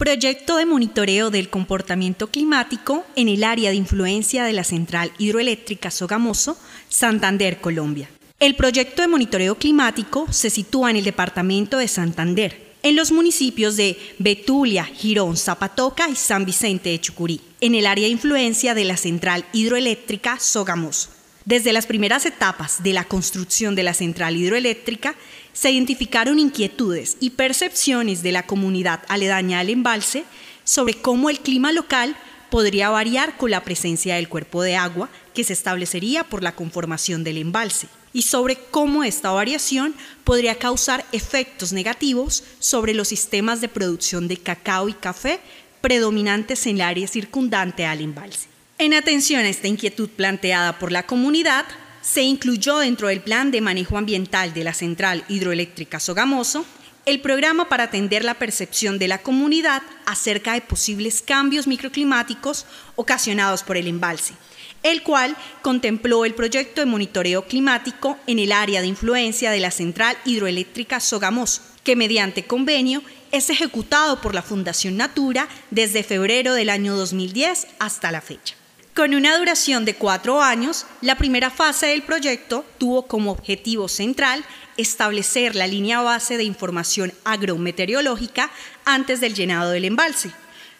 Proyecto de monitoreo del comportamiento climático en el área de influencia de la Central Hidroeléctrica Sogamoso, Santander, Colombia. El proyecto de monitoreo climático se sitúa en el departamento de Santander, en los municipios de Betulia, Girón, Zapatoca y San Vicente de Chucurí, en el área de influencia de la Central Hidroeléctrica Sogamoso. Desde las primeras etapas de la construcción de la central hidroeléctrica, se identificaron inquietudes y percepciones de la comunidad aledaña al embalse sobre cómo el clima local podría variar con la presencia del cuerpo de agua que se establecería por la conformación del embalse, y sobre cómo esta variación podría causar efectos negativos sobre los sistemas de producción de cacao y café predominantes en el área circundante al embalse. En atención a esta inquietud planteada por la comunidad, se incluyó dentro del Plan de Manejo Ambiental de la Central Hidroeléctrica Sogamoso el programa para atender la percepción de la comunidad acerca de posibles cambios microclimáticos ocasionados por el embalse, el cual contempló el proyecto de monitoreo climático en el área de influencia de la Central Hidroeléctrica Sogamoso, que mediante convenio es ejecutado por la Fundación Natura desde febrero del año 2010 hasta la fecha. Con una duración de 4 años, la primera fase del proyecto tuvo como objetivo central establecer la línea base de información agrometeorológica antes del llenado del embalse,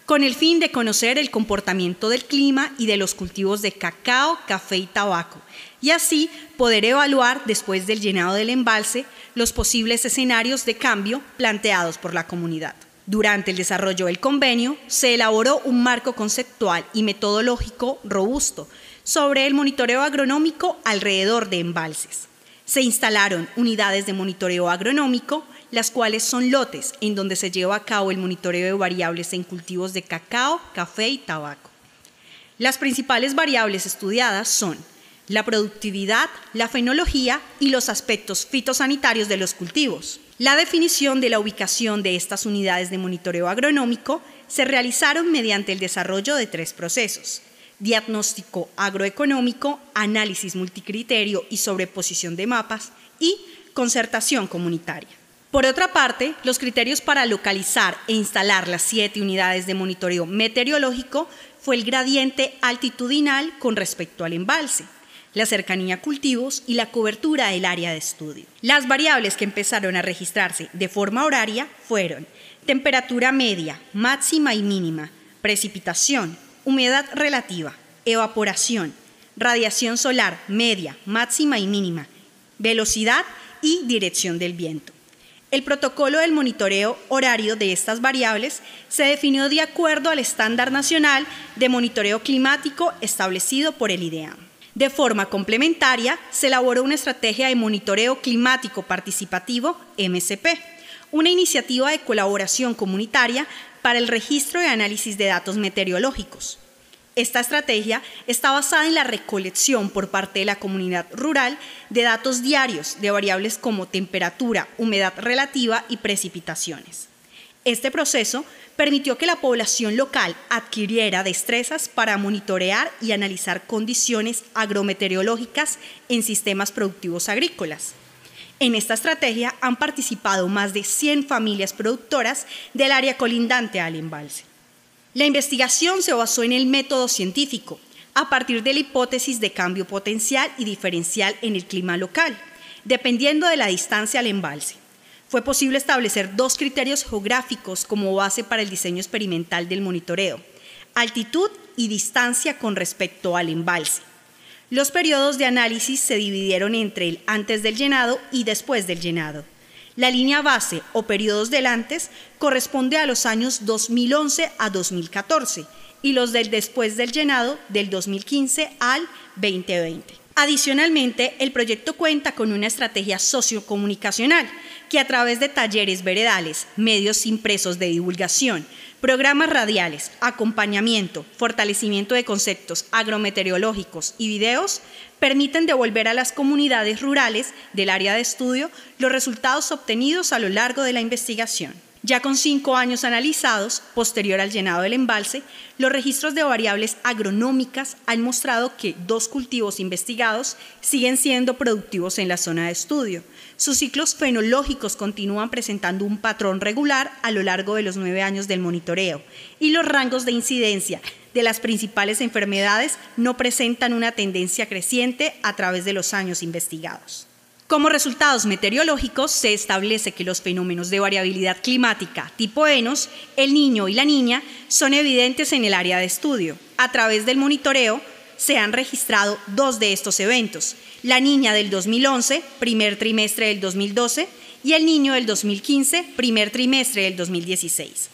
con el fin de conocer el comportamiento del clima y de los cultivos de cacao, café y tabaco, y así poder evaluar después del llenado del embalse los posibles escenarios de cambio planteados por la comunidad. Durante el desarrollo del convenio, se elaboró un marco conceptual y metodológico robusto sobre el monitoreo agronómico alrededor de embalses. Se instalaron unidades de monitoreo agronómico, las cuales son lotes en donde se lleva a cabo el monitoreo de variables en cultivos de cacao, café y tabaco. Las principales variables estudiadas son la productividad, la fenología y los aspectos fitosanitarios de los cultivos. La definición de la ubicación de estas unidades de monitoreo agronómico se realizaron mediante el desarrollo de 3 procesos: diagnóstico agroeconómico, análisis multicriterio y sobreposición de mapas, y concertación comunitaria. Por otra parte, los criterios para localizar e instalar las 7 unidades de monitoreo meteorológico fue el gradiente altitudinal con respecto al embalse, la cercanía a cultivos y la cobertura del área de estudio. Las variables que empezaron a registrarse de forma horaria fueron temperatura media, máxima y mínima, precipitación, humedad relativa, evaporación, radiación solar media, máxima y mínima, velocidad y dirección del viento. El protocolo del monitoreo horario de estas variables se definió de acuerdo al estándar nacional de monitoreo climático establecido por el IDEAM. De forma complementaria, se elaboró una estrategia de monitoreo climático participativo, MCP, una iniciativa de colaboración comunitaria para el registro y análisis de datos meteorológicos. Esta estrategia está basada en la recolección por parte de la comunidad rural de datos diarios de variables como temperatura, humedad relativa y precipitaciones. Este proceso permitió que la población local adquiriera destrezas para monitorear y analizar condiciones agrometeorológicas en sistemas productivos agrícolas. En esta estrategia han participado más de 100 familias productoras del área colindante al embalse. La investigación se basó en el método científico, a partir de la hipótesis de cambio potencial y diferencial en el clima local, dependiendo de la distancia al embalse. Fue posible establecer 2 criterios geográficos como base para el diseño experimental del monitoreo: altitud y distancia con respecto al embalse. Los periodos de análisis se dividieron entre el antes del llenado y después del llenado. La línea base o periodos del antes corresponde a los años 2011 a 2014 y los del después del llenado del 2015 al 2020. Adicionalmente, el proyecto cuenta con una estrategia sociocomunicacional que, a través de talleres veredales, medios impresos de divulgación, programas radiales, acompañamiento, fortalecimiento de conceptos agrometeorológicos y videos, permiten devolver a las comunidades rurales del área de estudio los resultados obtenidos a lo largo de la investigación. Ya con 5 años analizados, posterior al llenado del embalse, los registros de variables agronómicas han mostrado que 2 cultivos investigados siguen siendo productivos en la zona de estudio. Sus ciclos fenológicos continúan presentando un patrón regular a lo largo de los 9 años del monitoreo y los rangos de incidencia de las principales enfermedades no presentan una tendencia creciente a través de los años investigados. Como resultados meteorológicos, se establece que los fenómenos de variabilidad climática tipo ENOS, el Niño y la Niña, son evidentes en el área de estudio. A través del monitoreo se han registrado 2 de estos eventos, la Niña del 2011, primer trimestre del 2012, y el Niño del 2015, primer trimestre del 2016.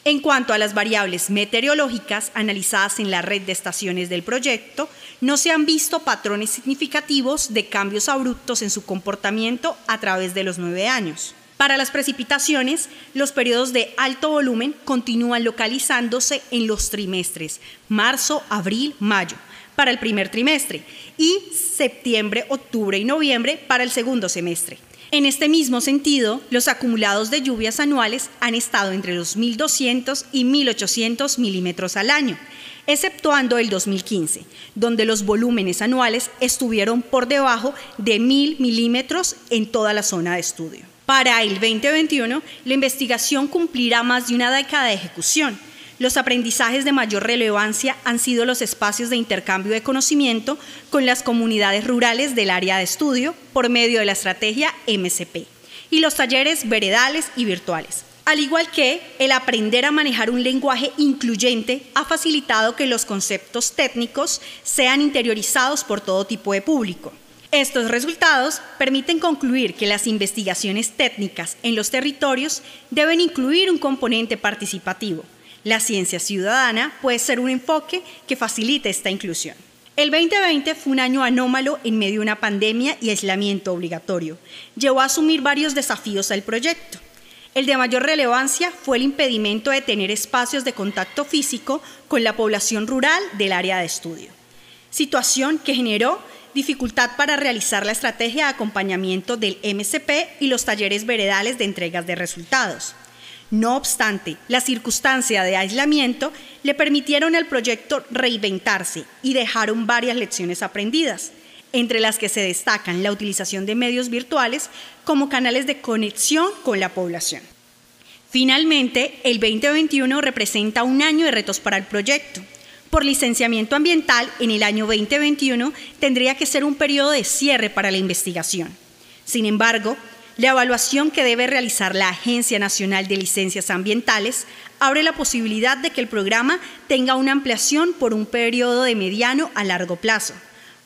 En cuanto a las variables meteorológicas analizadas en la red de estaciones del proyecto, no se han visto patrones significativos de cambios abruptos en su comportamiento a través de los 9 años. Para las precipitaciones, los periodos de alto volumen continúan localizándose en los trimestres marzo, abril, mayo para el primer trimestre y septiembre, octubre y noviembre para el segundo semestre. En este mismo sentido, los acumulados de lluvias anuales han estado entre los 1.200 y 1.800 milímetros al año, exceptuando el 2015, donde los volúmenes anuales estuvieron por debajo de 1.000 milímetros en toda la zona de estudio. Para el 2021, la investigación cumplirá más de una década de ejecución. Los aprendizajes de mayor relevancia han sido los espacios de intercambio de conocimiento con las comunidades rurales del área de estudio por medio de la estrategia MCP y los talleres veredales y virtuales. Al igual que el aprender a manejar un lenguaje incluyente ha facilitado que los conceptos técnicos sean interiorizados por todo tipo de público. Estos resultados permiten concluir que las investigaciones técnicas en los territorios deben incluir un componente participativo. La ciencia ciudadana puede ser un enfoque que facilite esta inclusión. El 2020 fue un año anómalo en medio de una pandemia y aislamiento obligatorio. Llevó a asumir varios desafíos al proyecto. El de mayor relevancia fue el impedimento de tener espacios de contacto físico con la población rural del área de estudio, situación que generó dificultad para realizar la estrategia de acompañamiento del MCP y los talleres veredales de entregas de resultados. No obstante, la circunstancia de aislamiento le permitieron al proyecto reinventarse y dejaron varias lecciones aprendidas, entre las que se destacan la utilización de medios virtuales como canales de conexión con la población. Finalmente, el 2021 representa un año de retos para el proyecto. Por licenciamiento ambiental, en el año 2021 tendría que ser un periodo de cierre para la investigación. Sin embargo, la evaluación que debe realizar la Agencia Nacional de Licencias Ambientales abre la posibilidad de que el programa tenga una ampliación por un periodo de mediano a largo plazo,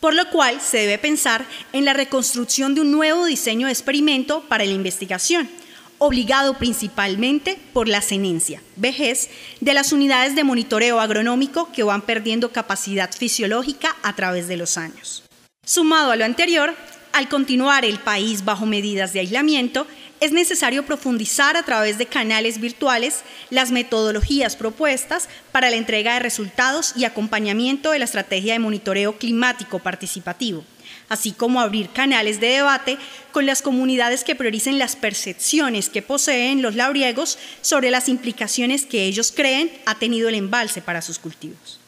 por lo cual se debe pensar en la reconstrucción de un nuevo diseño de experimento para la investigación, obligado principalmente por la cenencia, vejez, de las unidades de monitoreo agronómico que van perdiendo capacidad fisiológica a través de los años. Sumado a lo anterior, al continuar el país bajo medidas de aislamiento, es necesario profundizar a través de canales virtuales las metodologías propuestas para la entrega de resultados y acompañamiento de la estrategia de monitoreo climático participativo, así como abrir canales de debate con las comunidades que prioricen las percepciones que poseen los labriegos sobre las implicaciones que ellos creen ha tenido el embalse para sus cultivos.